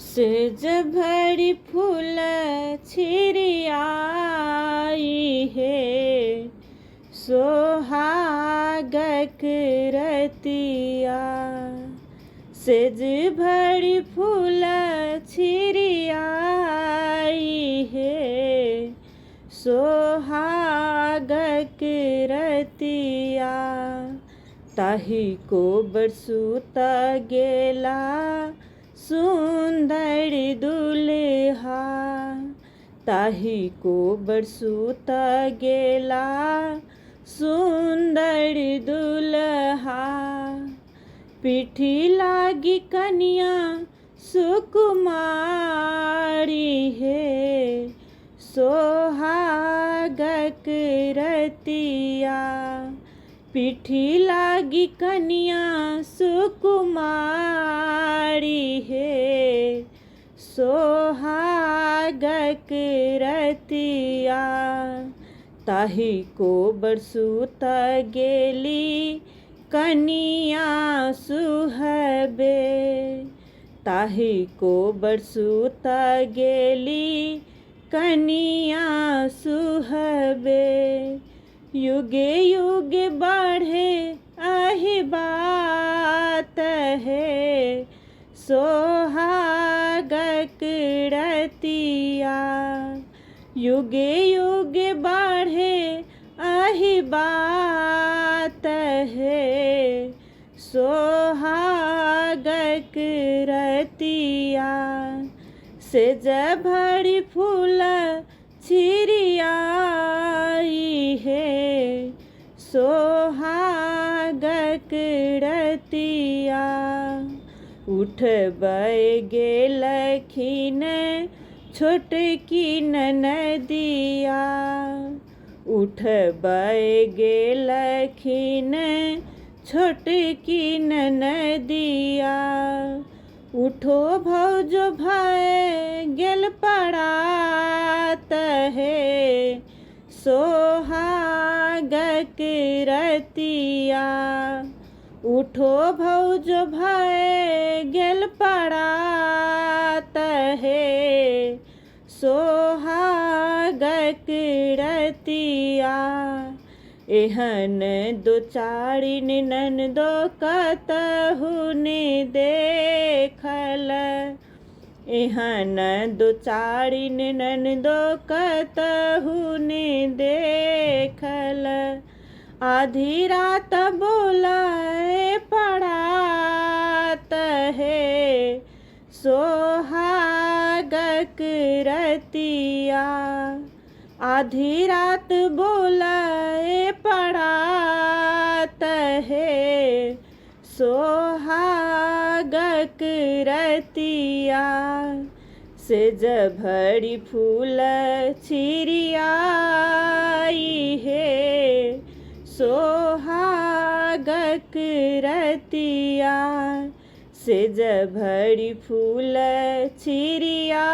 Says भरी फूल छिरियाई हे सोहागक Ratia. Says भरी फूल छिरियाई हे सोहागक रतिया। ताही को बरसूत गेला सुंदर दुल्हा। ताही को बरसूत गेला सुंदर दुल्हा। पीठी लागी कन्या सुकुमारी हे सोहागक रतिया। पीठी लागी कन्या सुकुमारी हे सोहागक रतिया। ताही को बरसूत गेली कन्या सुहबे। ताही को बरसूत गेली कन्या सुहबे। युगे युगे बढ़े आही बात है सोहागक रतिया। युगे युगे बढ़े आही बात है सोहागक रतिया। सेज भरी फूल छिरियाई हे सोहागक रतिया। उठबै गेलखिन छोटकी ननदिया। उठबै गेलखिन छोटकी ननदिया। उठो भौजो भय गेल पड़ात है सोहागक रतिया। उठो भौजो भय गेल पड़ात है सोहागक रतिया। एहन दो चारिन ननदो कतहु ने देखल। एहन दो चारिन ननदो कतहु ने देखल। आधी रात बोलाए पड़ात है सोहागक रतिया। आधी रात बोलाए पड़ात है सोहागक रतिया। सेज भरी फूल छिरियाई हे सोहागक रतिया। सेज भरी फूल छिरिया।